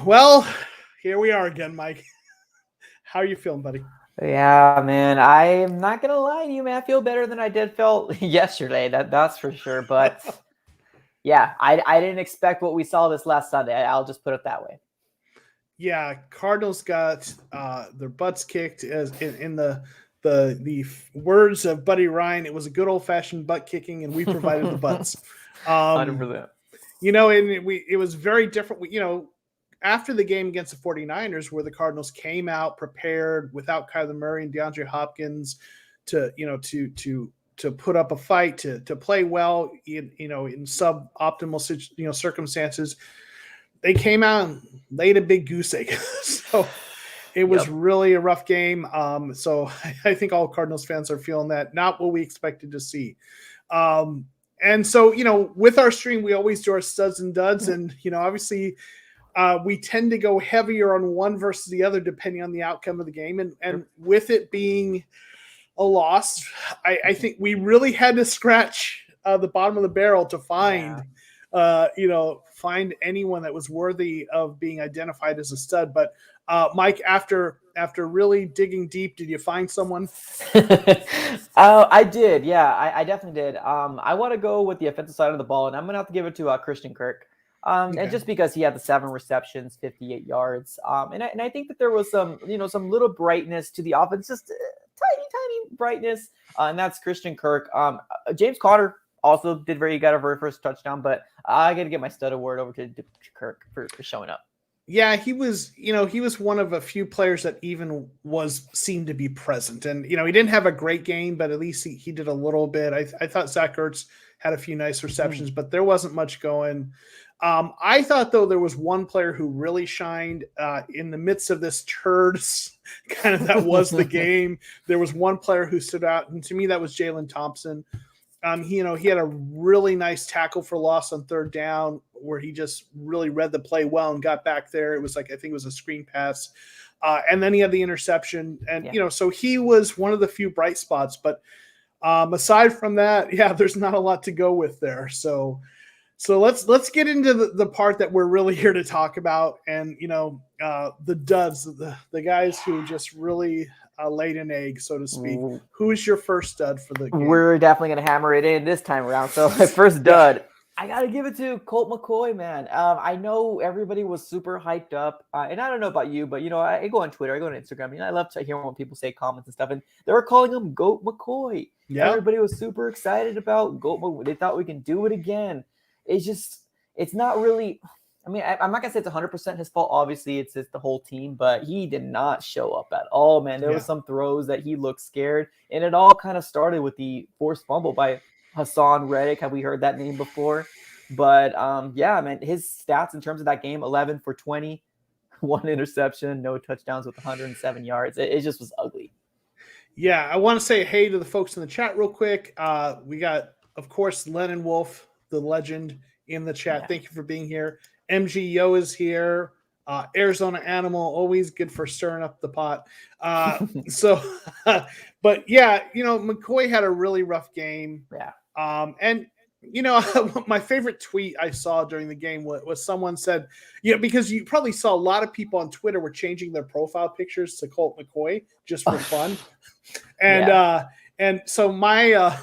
Well, here we are again, Mike. How are you feeling, buddy? Yeah, man. I'm not gonna lie to you, man. I feel better than I did felt yesterday. That's for sure. But yeah, I didn't expect what we saw this last Sunday. I'll just put it that way. Yeah, Cardinals got their butts kicked as in the words of Buddy Ryan. It was a good old fashioned butt kicking, and we provided the butts. Hundred Um, percent. and it was very different. After the game against the 49ers, where the Cardinals came out prepared without Kyler Murray and DeAndre Hopkins to put up a fight, to play well in suboptimal circumstances. They came out and laid a big goose egg. So it was really a rough game. So I think all Cardinals fans are feeling that. Not what we expected to see. And so, with our stream, we always do our studs and duds. And, obviously we tend to go heavier on one versus the other, depending on the outcome of the game. And with it being a loss, I think we really had to scratch the bottom of the barrel to find find anyone that was worthy of being identified as a stud. But Mike, after really digging deep, did you find someone? I did. Yeah, I definitely did. I want to go with the offensive side of the ball, and I'm gonna have to give it to Christian Kirk. And just because he had the 7 receptions, 58 yards, and I think that there was some little brightness to the offense, just tiny brightness, and that's Christian Kirk. James Conner also got a very first touchdown, but I got to get my stud award over to Kirk for showing up. Yeah, he was one of a few players that even seemed to be present. And, he didn't have a great game, but at least he did a little bit. I thought Zach Ertz had a few nice receptions, but there wasn't much going. I thought, though, there was one player who really shined in the midst of this turd kind of that was the game. There was one player who stood out, and to me, that was Jalen Thompson. He had a really nice tackle for loss on third down where he just really read the play well and got back there. It was I think it was a screen pass. And then he had the interception. And, so he was one of the few bright spots. But aside from that, there's not a lot to go with there. So let's get into the part that we're really here to talk about. And, the duds, the guys who just really laid an egg, so to speak. Who is your first stud for the game? We're definitely going to hammer it in this time around. So my first dud, I got to give it to Colt McCoy, man. I know everybody was super hyped up. And I don't know about you, but, I go on Twitter, I go on Instagram. I love to hear when people say comments and stuff. And they were calling him Goat McCoy. Yeah. Everybody was super excited about Goat McCoy. They thought we can do it again. It's not really – I mean, I'm not going to say it's 100% his fault. Obviously, it's the whole team, but he did not show up at all, man. There was some throws that he looked scared, and it all kind of started with the forced fumble by Hassan Reddick. Have we heard that name before? But, man, his stats in terms of that game, 11 for 20, 1 interception, no touchdowns with 107 yards. It just was ugly. Yeah, I want to say hey to the folks in the chat real quick. We got, of course, Lennon Wolf, the legend, in the chat. Thank you for being here. MGO is here. Arizona Animal, always good for stirring up the pot. But McCoy had a really rough game. Yeah. And my favorite tweet I saw during the game was someone said, because you probably saw a lot of people on Twitter were changing their profile pictures to Colt McCoy just for fun. And so my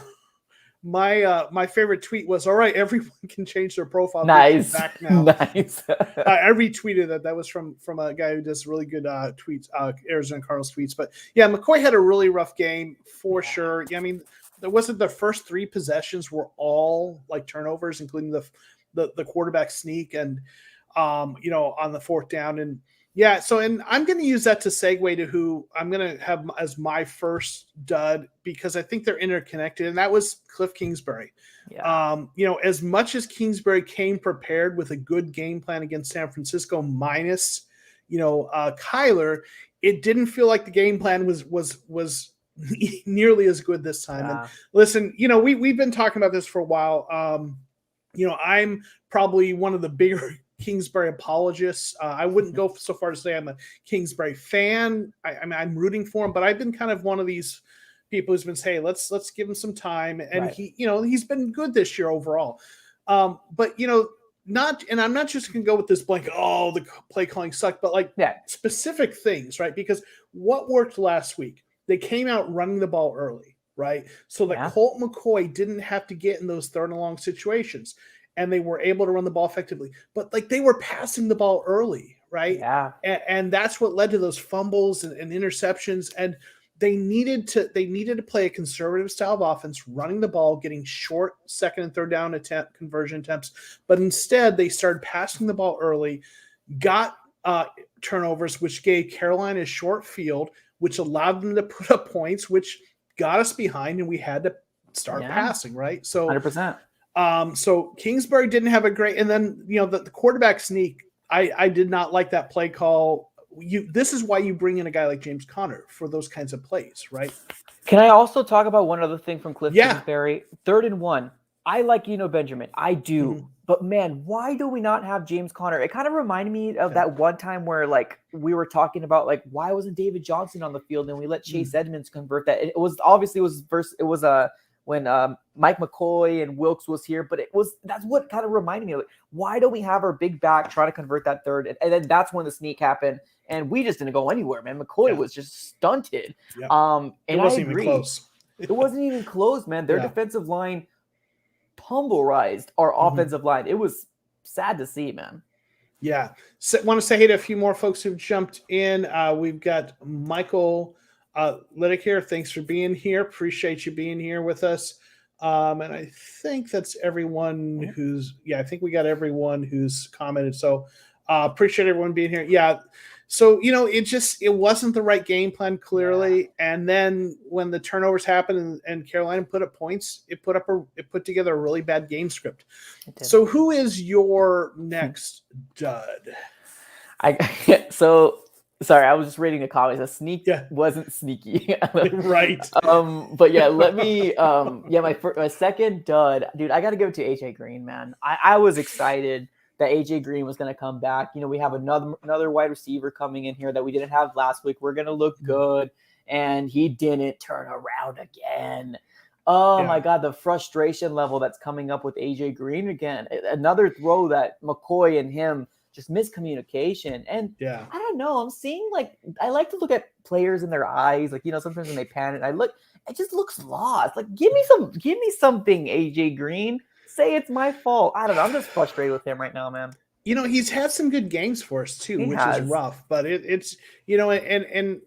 favorite tweet was, all right, everyone can change their profile nice back now. Nice. I retweeted that. That was from a guy who does really good tweets, Arizona Cardinals tweets. But McCoy had a really rough game for sure. I mean, there wasn't the first 3 possessions were all like turnovers, including the quarterback sneak and on the 4th down. And and I'm going to use that to segue to who I'm going to have as my first dud, because I think they're interconnected, and that was Cliff Kingsbury. Yeah. As much as Kingsbury came prepared with a good game plan against San Francisco minus, Kyler, it didn't feel like the game plan was nearly as good this time. Yeah. And listen, we've been talking about this for a while. I'm probably one of the bigger Kingsbury apologists. I wouldn't go so far to say I'm a Kingsbury fan. I'm rooting for him, but I've been kind of one of these people who's been saying, let's give him some time. And right. He's been good this year overall. But and I'm not just going to go with this blanket, oh, the play calling sucked, but like specific things, right? Because what worked last week, they came out running the ball early, right? So that Colt McCoy didn't have to get in those third and long situations, and they were able to run the ball effectively. But like they were passing the ball early, right? Yeah. And that's what led to those fumbles and interceptions. And they needed to play a conservative style of offense, running the ball, getting short second and third down conversion attempts. But instead, they started passing the ball early, got turnovers, which gave Carolina a short field, which allowed them to put up points, which got us behind, and we had to start passing, right? So 100%. So Kingsbury didn't have a great, and then the quarterback sneak. I did not like that play call. This is why you bring in a guy like James Conner for those kinds of plays, right? Can I also talk about one other thing from Cliff Kingsbury? 3rd and 1. I like Benjamin. I do. Mm-hmm. But man, why do we not have James Conner? It kind of reminded me of that one time where like we were talking about like why wasn't David Johnson on the field and we let Chase Edmonds convert that. It was when Mike McCoy and Wilkes was here, but that's what kind of reminded me of it. Why don't we have our big back try to convert that third? And then that's when the sneak happened, and we just didn't go anywhere, man. McCoy was just stunted. Yeah. And it wasn't even close. It wasn't even close, man. Their defensive line pulverized our offensive line. It was sad to see, man. Yeah. Want to say hey to a few more folks who've jumped in. We've got Michael Liddick here. Thanks for being here. Appreciate you being here with us. And I think that's everyone I think we got everyone who's commented. So appreciate everyone being here. Yeah. So, it wasn't the right game plan clearly. Yeah. And then when the turnovers happened and Carolina put up points, it put together a really bad game script. So who is your next dud? Sorry, I was just reading the comments. A sneak wasn't sneaky. Right. But yeah, let me my second dud, dude, I got to give it to AJ Green, man. I was excited that AJ Green was going to come back. We have another wide receiver coming in here that we didn't have last week. We're going to look good, and he didn't turn around again. Oh my God, the frustration level that's coming up with AJ Green again. Another throw that McCoy and him just miscommunication. And I don't know, I'm seeing I like to look at players in their eyes. Sometimes when they panic, it just looks lost. Give me something, AJ Green. Say it's my fault. I don't know. I'm just frustrated with him right now, man. He's had some good games for us too, which is rough, but it's and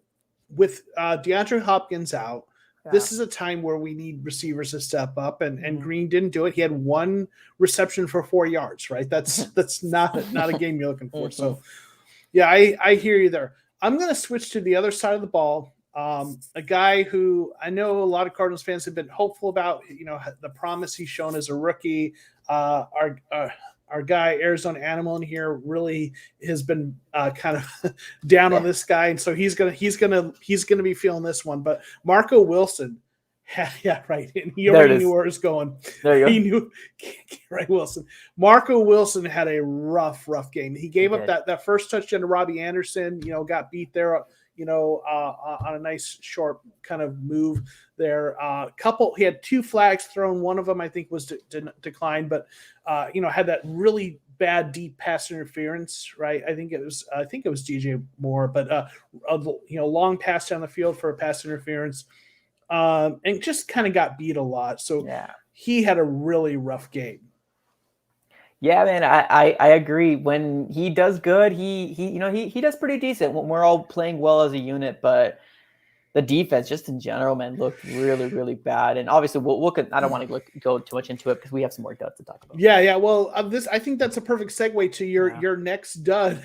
with DeAndre Hopkins out, this is a time where we need receivers to step up, and Green didn't do it. He had 1 reception for 4 yards, right? That's not a game you're looking for. So yeah, I hear you there. I'm going to switch to the other side of the ball. A guy who I know a lot of Cardinals fans have been hopeful about, the promise he's shown as a rookie. Our guy, Arizona Animal in here, really has been kind of down on this guy, and so he's gonna be feeling this one. But Marco Wilson, right, and he already knew where it was going. There you go. He knew, right, Wilson. Marco Wilson had a rough game. He gave up that first touchdown to Robbie Anderson. Got beat there. On a nice short kind of move there. He had 2 flags thrown. One of them I think was declined, but had that really bad deep pass interference, right? I think it was DJ Moore, but long pass down the field for a pass interference, and just kind of got beat a lot. So he had a really rough game. Yeah, man, I agree. When he does good, he does pretty decent when we're all playing well as a unit, but the defense just in general, man, looked really, really bad. And obviously I don't want to go too much into it because we have some more duds to talk about. Yeah. Well, I think that's a perfect segue to your next dud,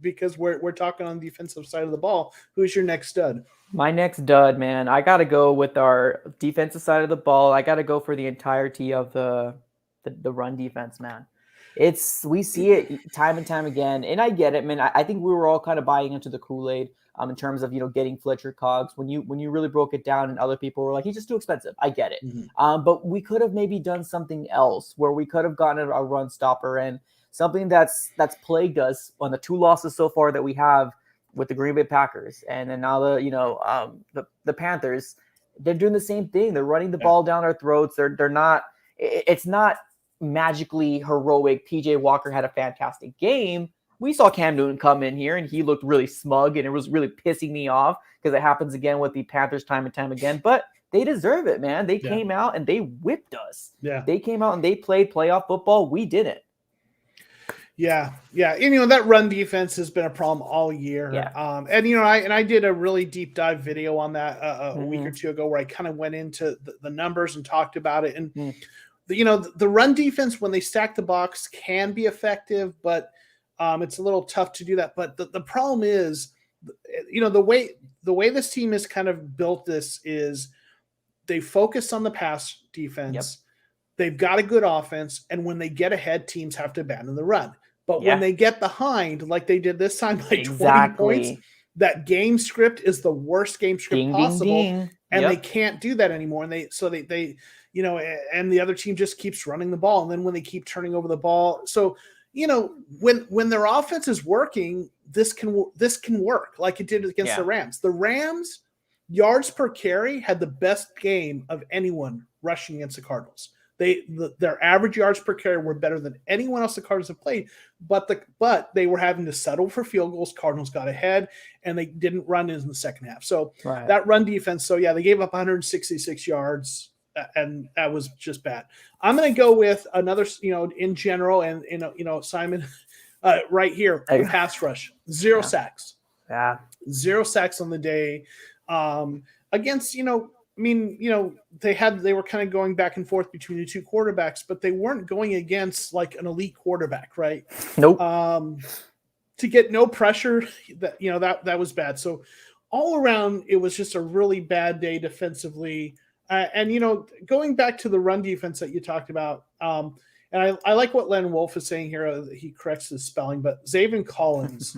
because we're talking on the defensive side of the ball. Who's your next dud? My next dud, man, I got to go with our defensive side of the ball. I got to go for the entirety of the run defense, man. We see it time and time again, and I get it, man. I think we were all kind of buying into the Kool-Aid in terms of getting Fletcher Cox when you really broke it down, and other people were like, he's just too expensive. I get it, but we could have maybe done something else where we could have gotten a run stopper, and something that's plagued us on the 2 losses so far that we have with the Green Bay Packers, and then now the Panthers. They're doing the same thing. They're running the ball down our throats. They're not. It's not magically heroic. PJ Walker had a fantastic game. We saw Cam Newton come in here and he looked really smug, and it was really pissing me off because it happens again with the Panthers time and time again. But they deserve it, man. They came out and they whipped us. Yeah. They came out and they played playoff football. We didn't. Yeah. And, that run defense has been a problem all year. Yeah. And I did a really deep dive video on that a week or two ago where I kind of went into the numbers and talked about it. And, the run defense, when they stack the box, can be effective, but it's a little tough to do that. But the problem is, the way this team is kind of built this is they focus on the pass defense. Yep. They've got a good offense. And when they get ahead, teams have to abandon the run. But when they get behind, like they did this time by 20 points, that game script is the worst game script possible. Ding. And they can't do that anymore. And they and the other team just keeps running the ball. And then when they keep turning over the ball. So, when their offense is working, this can work like it did against the Rams. The Rams yards per carry had the best game of anyone rushing against the Cardinals. Their average yards per carry were better than anyone else the Cardinals have played, but they were having to settle for field goals. Cardinals got ahead, and they didn't run in the second half. So that run defense. So they gave up 166 yards, and that was just bad. I'm going to go with another, in general, and Simon, right here, the pass rush, 0 sacks. Yeah, 0 sacks on the day, against they were kind of going back and forth between the two quarterbacks, but they weren't going against like an elite quarterback, right? Nope. To get no pressure, that was bad. So all around, it was just a really bad day defensively. And going back to the run defense that you talked about, and I like what Len Wolf is saying here. He corrects his spelling, but Zaven Collins,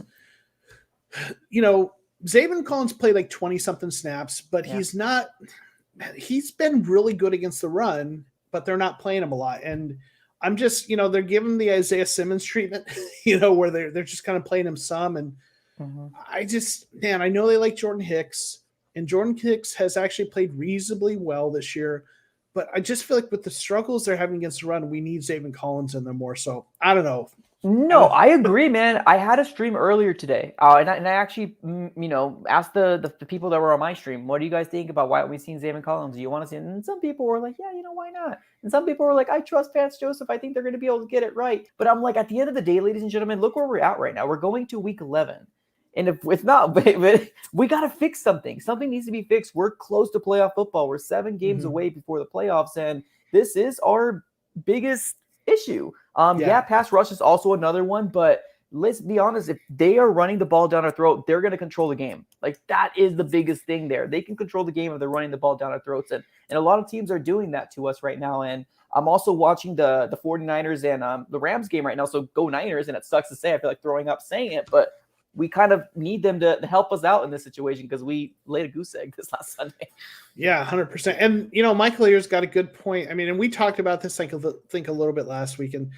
Zaven Collins played like 20 something snaps, but he's been really good against the run, but they're not playing him a lot. And I'm just, they're giving the Isaiah Simmons treatment, where they're just kind of playing him some. And I know they like Jordan Hicks, and Jordan Hicks has actually played reasonably well this year, but I just feel like with the struggles they're having against the run, we need Zaven Collins in there more. So I don't know. No, I agree, man. I had a stream earlier today, and I actually, asked the people that were on my stream, what do you guys think about why we seen Zaven Collins? Do you want to see it? And some people were like, yeah, why not? And some people were like, I trust Vance Joseph. I think they're going to be able to get it right. But I'm like, at the end of the day, ladies and gentlemen, look where we're at right now. We're going to week 11. And if it's not, we got to fix something. Something needs to be fixed. We're close to playoff football. We're 7 games away before the playoffs. And this is our biggest issue. Pass rush is also another one, but let's be honest, if they are running the ball down our throat, they're going to control the game. Like, that is the biggest thing there. They can control the game if they're running the ball down our throats. And a lot of teams are doing that to us right now. And I'm also watching the 49ers and the Rams game right now. So go Niners. And it sucks to say, I feel like throwing up saying it, but we kind of need them to help us out in this situation because we laid a goose egg this last Sunday. Yeah, 100%. And, Michael here's got a good point. I mean, and we talked about this, I think a little bit last week. And,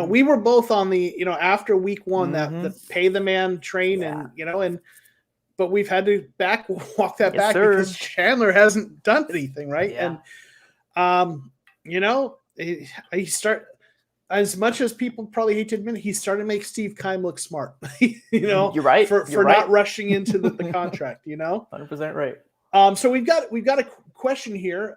we were both on the, after week 1, that pay the man train and, but we've had to walk that back because Chandler hasn't done anything. Right. Yeah. And, he as much as people probably hate to admit it, he's starting to make Steve Keim look smart, You're right. For not rushing into the contract, 100% right. So we've got a question here,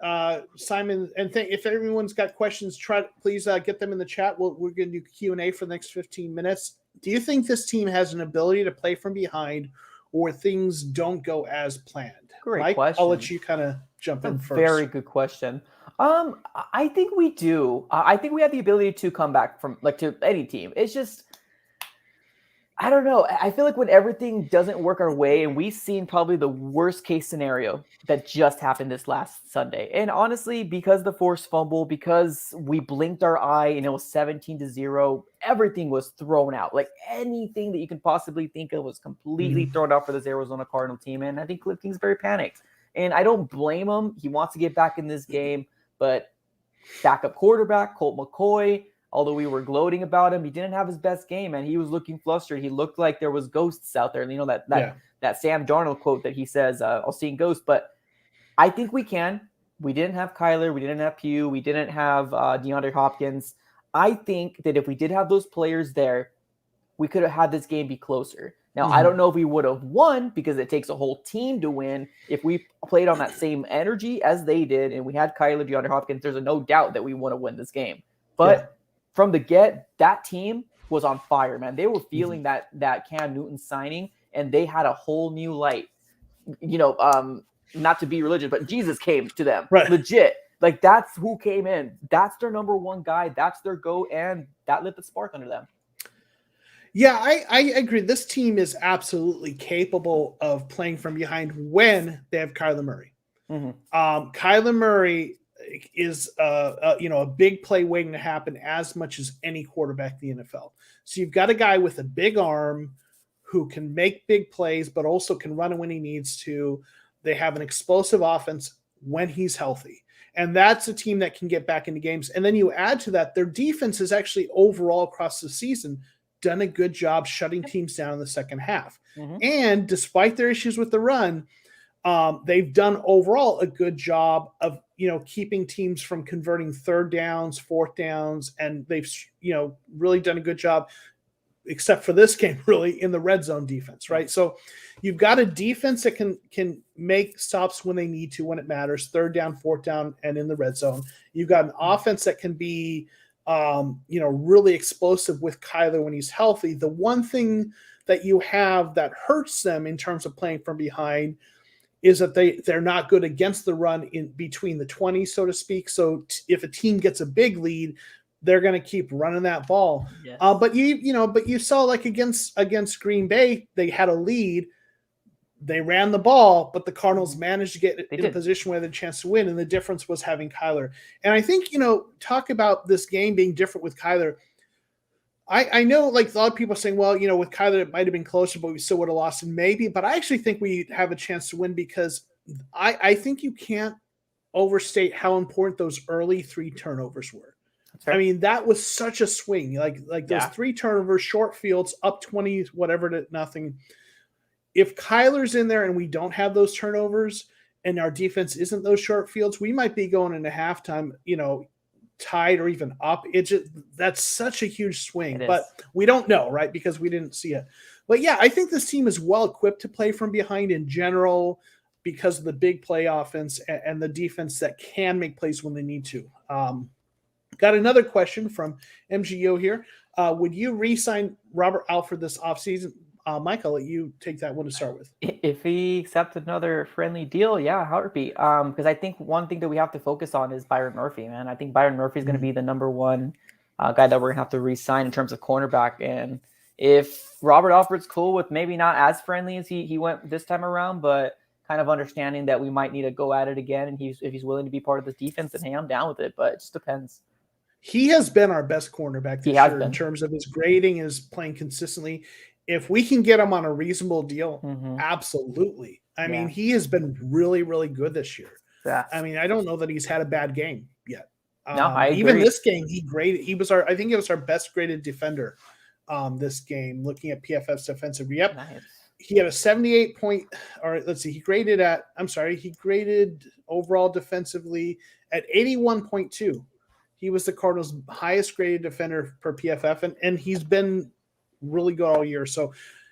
Simon, and if everyone's got questions, please get them in the chat. We're going to do Q&A for the next 15 minutes. Do you think this team has an ability to play from behind, or things don't go as planned? Great Mike, question. I'll let you kind of jump in first. Very good question. I think we do. I think we have the ability to come back from to any team. It's just, I don't know. I feel like when everything doesn't work our way, and we've seen probably the worst case scenario that just happened this last Sunday. And honestly, because the forced fumble, because we blinked our eye and it was 17-0, everything was thrown out. Like, anything that you can possibly think of was completely thrown out for this Arizona Cardinal team. And I think Cliff King's very panicked. And I don't blame him. He wants to get back in this game, but backup quarterback, Colt McCoy, although we were gloating about him, he didn't have his best game, and he was looking flustered. He looked like there was ghosts out there. That Sam Darnold quote that he says, I'll see ghosts. But I think we can. We didn't have Kyler. We didn't have Pugh. We didn't have DeAndre Hopkins. I think that if we did have those players there, we could have had this game be closer. Now, I Mhm. don't know if we would have won because it takes a whole team to win. If we played on that same energy as they did and we had Kyler, DeAndre Hopkins, there's no doubt that we want to win this game. But from the get, that team was on fire, man. They were feeling that Cam Newton signing, and they had a whole new light. Not to be religious, but Jesus came to them. Right. Legit. Like, that's who came in. That's their number one guy. That's their go, and that lit the spark under them. Yeah, I agree. This team is absolutely capable of playing from behind when they have Kyler Murray. Kyler Murray is a big play waiting to happen as much as any quarterback in the NFL. So you've got a guy with a big arm who can make big plays, but also can run when he needs to. They have an explosive offense when he's healthy. And that's a team that can get back into games. And then you add to that, their defense is actually overall across the season done a good job shutting teams down in the second half. And despite their issues with the run, they've done overall a good job of, keeping teams from converting third downs, fourth downs, and they've, really done a good job, except for this game, really, in the red zone defense, right? So you've got a defense that can make stops when they need to, when it matters, third down, fourth down, and in the red zone. You've got an offense that can be really explosive with Kyler when he's healthy. The one thing that you have that hurts them in terms of playing from behind is that they're not good against the run in between the 20s, so to speak. So if a team gets a big lead, they're going to keep running that ball. Yes. But you saw like against Green Bay, they had a lead. They ran the ball, but the Cardinals managed to get in a position where they had a chance to win, and the difference was having Kyler. And I think, talk about this game being different with Kyler. I know, like, a lot of people are saying, well, with Kyler, it might have been closer, but we still would have lost, and maybe. But I actually think we have a chance to win because I think you can't overstate how important those early 3 turnovers were. Right. I mean, that was such a swing. Like those 3 turnovers, short fields, up 20, whatever to nothing. If Kyler's in there and we don't have those turnovers and our defense isn't those short fields, we might be going into halftime, tied or even up. That's such a huge swing, but we don't know, right? Because we didn't see it. But yeah, I think this team is well equipped to play from behind in general because of the big play offense and the defense that can make plays when they need to. Got another question from MGO here. Would you re-sign Robert Alford this offseason? Mike, I'll let you take that one to start with. If he accepts another friendly deal, yeah, heartbeat. Because I think one thing that we have to focus on is Byron Murphy, man. I think Byron Murphy is going to be the number one guy that we're going to have to re-sign in terms of cornerback. And if Robert Alford's cool with maybe not as friendly as he went this time around, but kind of understanding that we might need to go at it again, and if he's willing to be part of this defense, then hey, I'm down with it. But it just depends. He has been our best cornerback this year in terms of his grading, his playing consistently. If we can get him on a reasonable deal, absolutely. I mean, he has been really, really good this year. Yeah. I mean, I don't know that he's had a bad game yet. No, I agree. Even this game, I think it was our best graded defender this game, looking at PFF's defensive. Yep. Nice. He had a 78 point, or let's see, he graded overall defensively at 81.2. He was the Cardinals' highest graded defender per PFF, and he's been really good all year. So,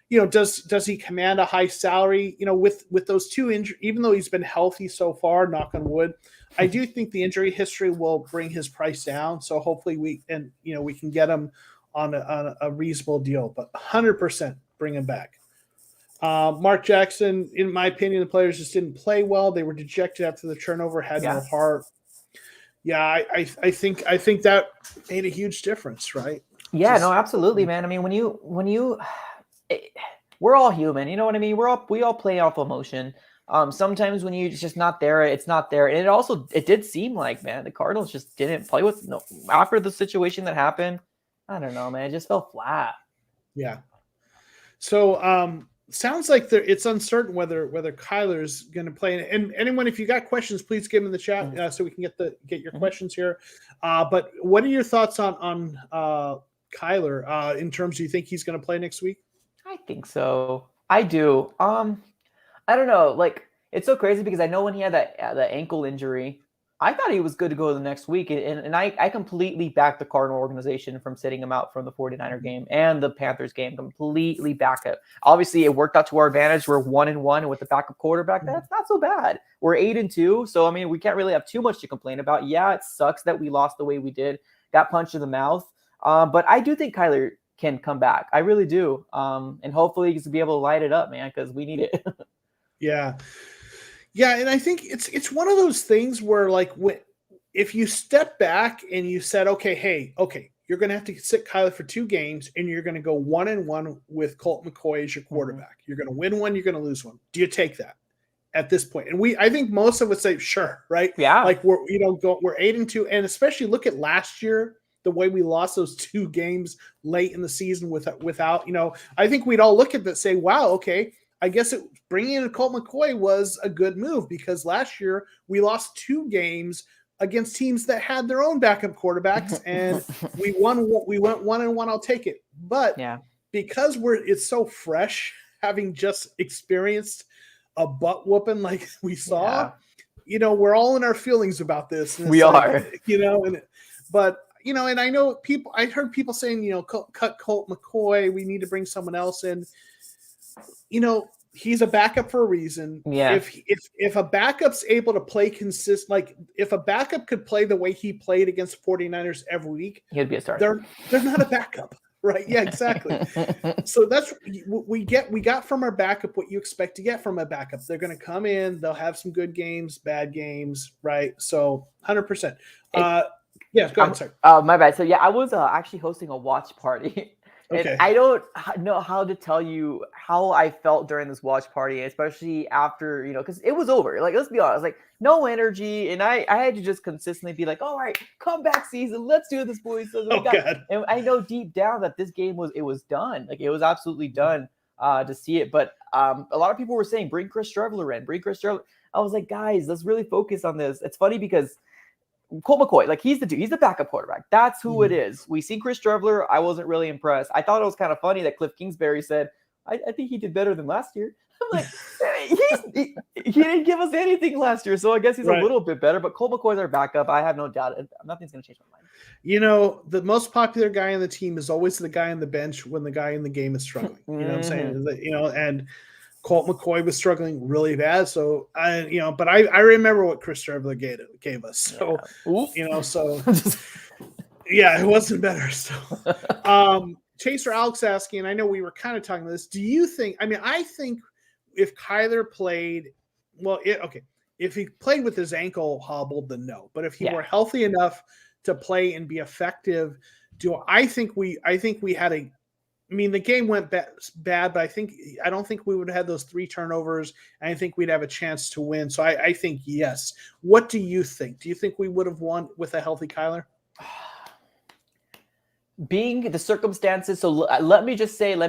does he command a high salary? With those 2 injuries, even though he's been healthy so far, knock on wood, I do think the injury history will bring his price down. So hopefully we can get him on a reasonable deal, but 100% bring him back. Mark Jackson, in my opinion, the players just didn't play well. They were dejected after the turnover, had no heart. Yeah, I think that made a huge difference, right? Yeah, no, absolutely, man. I mean, we're all human, you know what I mean? We all play off emotion. Sometimes when it's just not there, it's not there. And it did seem like, man, the Cardinals just didn't play after the situation that happened. I don't know, man. It just fell flat. Yeah. So, sounds like it's uncertain whether Kyler's going to play. And anyone, if you got questions, please give them in the chat so we can get your questions here. But what are your thoughts on Kyler in terms of, you think he's going to play next week? I think so. I do. I don't know. Like, it's so crazy because I know when he had the ankle injury, I thought he was good to go the next week, and I completely backed the Cardinal organization from sitting him out from the 49er game and the Panthers game. Completely back it. Obviously, it worked out to our advantage. We're 1-1, and with the backup quarterback, that's not so bad. We're 8-2, so I mean, we can't really have too much to complain about. Yeah, it sucks that we lost the way we did, got punched in the mouth, but I do think Kyler can come back. I really do, and hopefully he's gonna be able to light it up, man, because we need it. Yeah. Yeah, and I think it's one of those things where, like, if you step back and you said, okay, you're going to have to sit Kyler for 2 games, and you're going to go 1-1 with Colt McCoy as your quarterback. You're going to win one, you're going to lose one. Do you take that at this point? And I think most of us say, sure, right? Yeah. Like we're 8-2, and especially look at last year, the way we lost those 2 games late in the season without, I think we'd all look at that and say, wow, okay. I guess bringing in Colt McCoy was a good move, because last year we lost 2 games against teams that had their own backup quarterbacks, and we went 1-1. I'll take it. But because it's so fresh, having just experienced a butt whooping like we saw, we're all in our feelings about this. We are, and I know I heard people saying, cut Colt McCoy. We need to bring someone else in. He's a backup for a reason. Yeah. If a backup's able to play if a backup could play the way he played against 49ers every week, he'd be a starter. They're not a backup, right? Yeah, exactly. So that's we got from our backup what you expect to get from a backup. They're going to come in, they'll have some good games, bad games, right? So 100%. Yeah, go ahead. Sorry. My bad. So yeah, I was actually hosting a watch party. Okay. And I don't know how to tell you how I felt during this watch party, especially after, because it was over. Like, let's be honest, like, no energy. And I had to just consistently be like, all right, comeback season. Let's do this, boys. So and I know deep down that this game was done. Like, it was absolutely done to see it. But a lot of people were saying, bring Chris Streveler in. I was like, guys, let's really focus on this. It's funny because Colt McCoy, like, he's the dude. He's the backup quarterback. That's who it is. We seen Chris Streveler. I wasn't really impressed. I thought it was kind of funny that Cliff Kingsbury said, I think he did better than last year. I'm like, he didn't give us anything last year, so I guess he's a little bit better. But Colt McCoy's our backup. I have no doubt. Nothing's going to change my mind. The most popular guy on the team is always the guy on the bench when the guy in the game is struggling. You know what I'm saying? And Colt McCoy was struggling really bad. So but I remember what Chris Streveler gave us. So, so yeah, it wasn't better. So, Chaser Alex asking, and I know we were kind of talking about this. Do you think, I think if Kyler played, if he played with his ankle hobbled, then no. But if he were healthy enough to play and be effective, I think we had the game went bad, but I don't think we would have had those 3 turnovers. And I think we'd have a chance to win. So I think yes. What do you think? Do you think we would have won with a healthy Kyler? Being the circumstances, so let me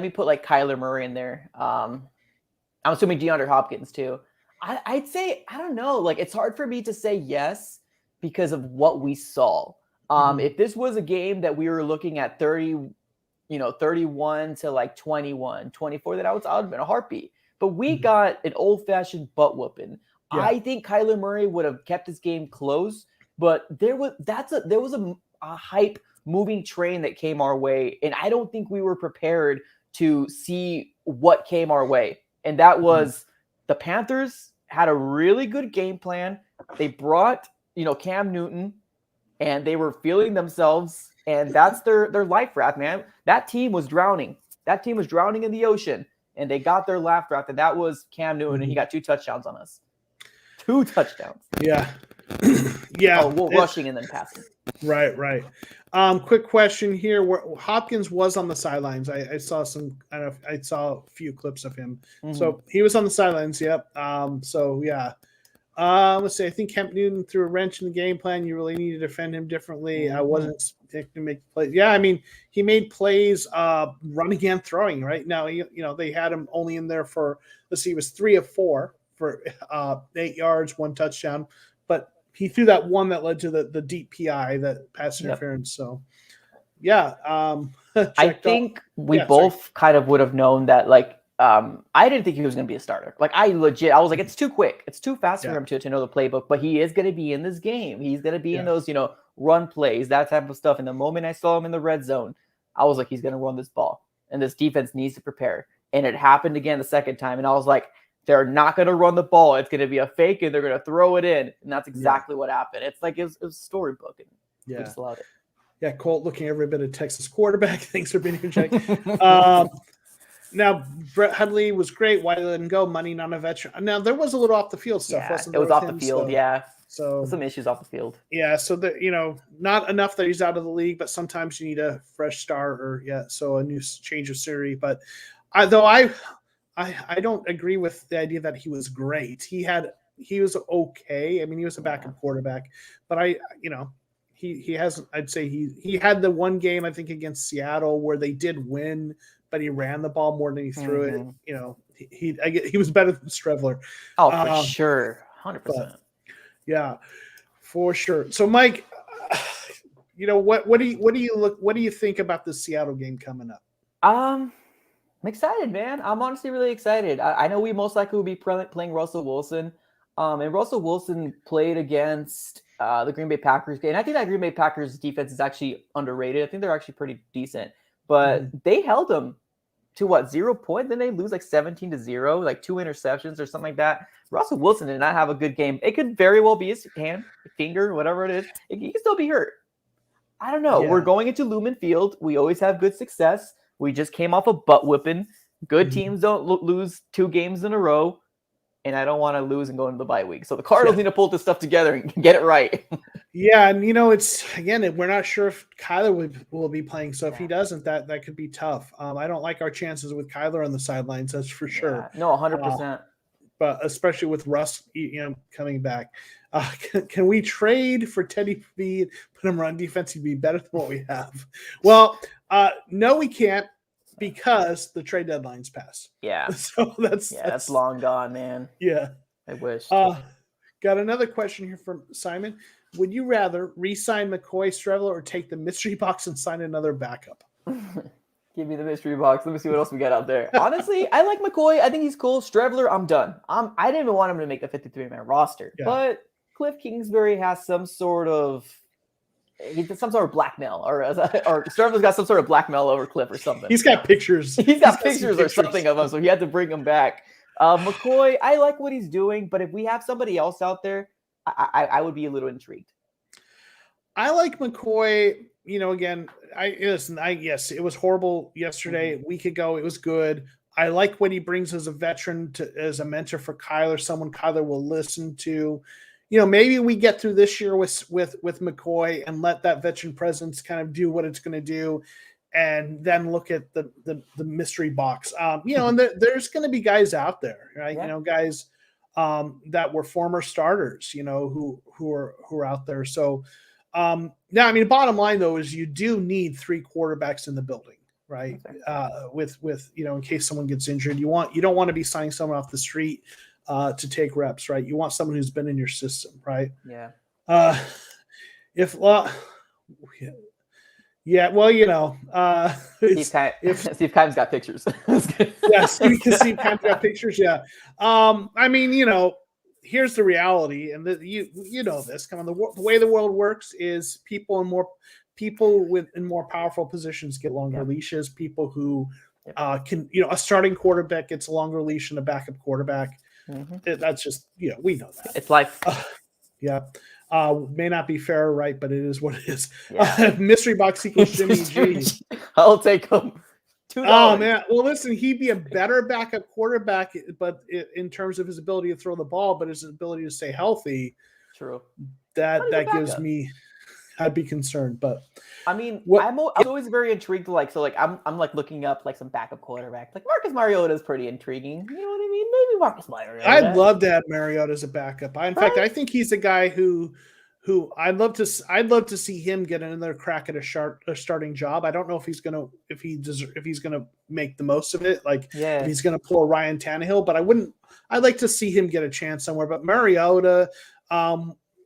put like Kyler Murray in there. I'm assuming DeAndre Hopkins too. I'd say, I don't know. Like, it's hard for me to say yes because of what we saw. If this was a game that we were looking at 31 to like 21, 24, that I would have been a heartbeat. But we got an old-fashioned butt whooping. Yeah. I think Kyler Murray would have kept his game close, but there was a hype moving train that came our way, and I don't think we were prepared to see what came our way. And that was the Panthers had a really good game plan. They brought, Cam Newton, and they were feeling themselves. And that's their life raft, man. That team was drowning. That team was drowning in the ocean, and they got their life raft, and that was Cam Newton, and he got 2 touchdowns on us. 2 touchdowns. Yeah. Yeah. Rushing and then passing. Right. Quick question here. Where Hopkins was on the sidelines. I saw I saw a few clips of him. So he was on the sidelines. Yep. So yeah. Let's see. I think Cam Newton threw a wrench in the game plan. You really need to defend him differently. I wasn't expecting to make plays. Yeah, he made plays running and throwing. Right now, they had him only in there for, he was 3 of 4 for 8 yards, 1 touchdown. But he threw that one that led to the deep PI, that pass interference. So, yeah. I think we both kind of would have known that, like, I didn't think he was going to be a starter. Like I was like, it's too quick. It's too fast for him to know the playbook, but he is going to be in this game. He's going to be in those, run plays, that type of stuff. And the moment I saw him in the red zone, I was like, he's going to run this ball and this defense needs to prepare. And it happened again the second time. And I was like, they're not going to run the ball. It's going to be a fake and they're going to throw it in. And that's exactly what happened. It's like, it was storybook. And we just allowed it. Yeah. Colt looking every bit of Texas quarterback. Thanks for being here, Jake. Now, Brett Hudley was great. Why let him go? Money, not a veteran. Now, there was a little off the field stuff. Wasn't it? It was off the field, So some issues off the field. Yeah, so not enough that he's out of the league, but sometimes you need a fresh start or so a new change of scenery. But I don't agree with the idea that he was great. He was okay. I mean, he was a backup quarterback, but he hasn't. I'd say he had the one game I think against Seattle where they did win, but he ran the ball more than he threw it. He was better than Strevler. Oh, for sure, 100%. Yeah, for sure. So, Mike, what do you think about the Seattle game coming up? I'm excited, man. I'm honestly really excited. I know we most likely will be playing Russell Wilson. And Russell Wilson played against the Green Bay Packers. And I think that Green Bay Packers defense is actually underrated. I think they're actually pretty decent. But they held them to 0 points? Then they lose like 17-0, like 2 interceptions or something like that. Russell Wilson did not have a good game. It could very well be his hand, finger, whatever it is. He can still be hurt. I don't know. Yeah. We're going into Lumen Field. We always have good success. We just came off a butt whipping. Good teams don't lose 2 games in a row. And I don't want to lose and go into the bye week. So the Cardinals need to pull this stuff together and get it right. Yeah, and we're not sure if Kyler will be playing. So if he doesn't, that could be tough. I don't like our chances with Kyler on the sidelines. That's for sure. No, 100%. But especially with Russ, coming back, can we trade for Teddy B? Put him on defense, he'd be better than what we have. Well, no, we can't. Because the trade deadline's passed. Yeah. So that's long gone, man. Yeah. I wish. Got another question here from Simon. Would you rather re-sign McCoy, Strevler, or take the mystery box and sign another backup? Give me the mystery box. Let me see what else we got out there. Honestly, I like McCoy. I think he's cool. Strevler, I'm done. I didn't even want him to make the 53-man roster. Yeah. But Cliff Kingsbury has some sort of blackmail, or Strevler's got some sort of blackmail over Cliff or something. He's got pictures. He's got pictures or something of him, so he had to bring him back. McCoy, I like what he's doing, but if we have somebody else out there, I would be a little intrigued. I like McCoy. Again, yes, it was horrible yesterday. A week ago, it was good. I like what he brings as a veteran, as a mentor for Kyler, someone Kyler will listen to. Maybe we get through this year with McCoy and let that veteran presence kind of do what it's going to do, and then look at the mystery box. And there's going to be guys out there, right? Yeah. Guys that were former starters, who are out there. So now, bottom line though is you do need 3 quarterbacks in the building, right? With in case someone gets injured, you don't want to be signing someone off the street. To take reps, right? You want someone who's been in your system, right? Yeah. Steve Kime's got pictures. Steve Kime's got pictures. Yeah. Here's the reality, and this. Come on, the way the world works is people in more powerful positions get longer leashes. People who can, a starting quarterback gets a longer leash than a backup quarterback. Mm-hmm. That's just, we know that. It's life. May not be fair or right, but it is what it is. Yeah. Mystery box equals Jimmy G. I'll take him. $2. Oh, man. Well, listen, he'd be a better backup quarterback, but in terms of his ability to throw the ball, but his ability to stay healthy. True. That gives me, I'd be concerned, but I was always very intrigued. I'm looking up some backup quarterback. Like Marcus Mariota is pretty intriguing. You know what I mean? Maybe Marcus Mariota. I'd love to have Mariota as a backup. In fact, I think he's a guy who I'd love to see him get another crack at a starting job. I don't know if he's gonna make the most of it. If he's gonna pull a Ryan Tannehill, but I'd like to see him get a chance somewhere. But Mariota,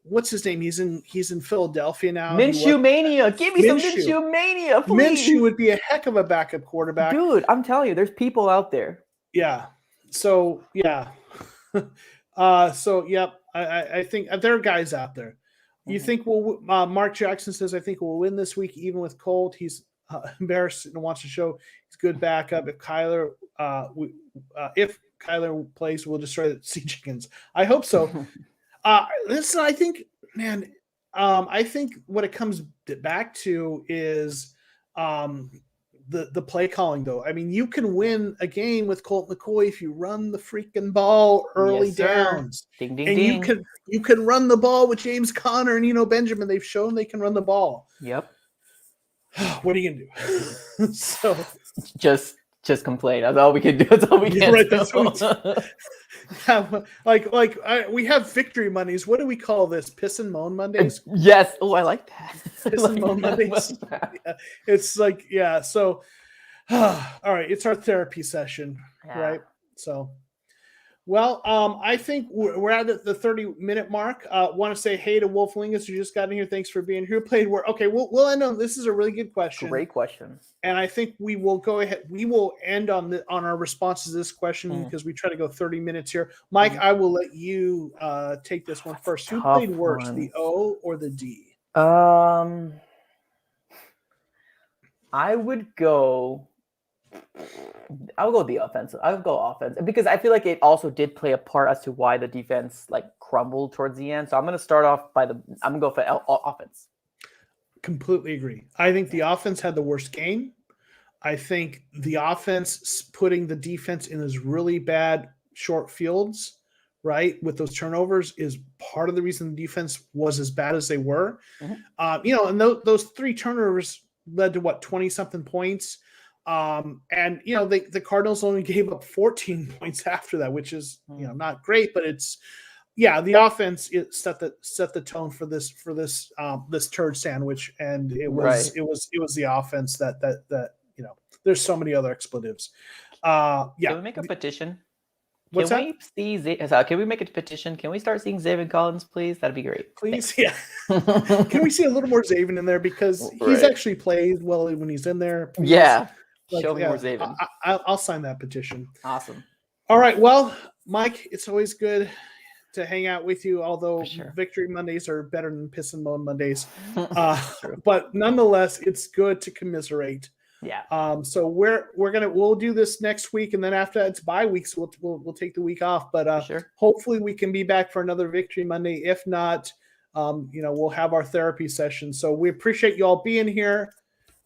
what's his name? He's in Philadelphia now. Minshew mania. Give me some Minshew mania, please. Minshew would be a heck of a backup quarterback. Dude, I'm telling you, there's people out there. Yeah. So yeah. So yep. I think there are guys out there. You think Mark Jackson says I think we'll win this week even with Colt. He's embarrassed and wants to show he's good backup. If Kyler plays, we'll destroy the Sea Chickens. I hope so. Listen, I think, man, I think what it comes back to is the play calling, though. I mean, you can win a game with Colt McCoy if you run the freaking ball early Yes, sir. downs. Ding, ding, And ding. you can run the ball with James Conner and Benjamin. They've shown they can run the ball. Yep. What are you gonna do? So just complain. That's all we can do. That's all we can right, do. that's what we have victory Mondays. What do we call this? Piss and moan Mondays? Yes. Oh, I like that. Piss and moan Mondays. Yeah. It's like, yeah. So, all right, it's our therapy session, right? So, well, I think we're at the 30-minute mark. Want to say hey to Wolflingus who just got in here. Thanks for being here. Who played where? Okay, we'll end on this. Is a really good question. Great question. And I think we will go ahead. We will end on our responses to this question because we try to go 30 minutes here. Mike, I will let you take this one first. Who played worse, the O or the D? I would go. I'll go the offense. I'll go offense because I feel like it also did play a part as to why the defense crumbled towards the end. So I'm going to start off I'm going to go for offense. Completely agree. I think the offense had the worst game. I think the offense putting the defense in those really bad short fields, right, with those turnovers is part of the reason the defense was as bad as they were. Mm-hmm. And those 3 turnovers led to 20-something points. The Cardinals only gave up 14 points after that, which is not great, but it's the offense set the tone for this turd sandwich, and it was the offense that there's so many other expletives. Can we make a petition? What's Can we make a petition? Can we start seeing Zaven Collins, please? That'd be great. Please, yeah. Can we see a little more Zaven in there because he's actually played well when he's in there? Please. Yeah. Show me more Zaven. I'll sign that petition. Awesome. All right. Well, Mike, it's always good to hang out with you, although Victory Mondays are better than Piss and Moan Mondays. But nonetheless, it's good to commiserate. Yeah. So we'll do this next week, and then after that, it's bye week, so we'll take the week off. But hopefully we can be back for another Victory Monday. If not, we'll have our therapy session. So we appreciate you all being here.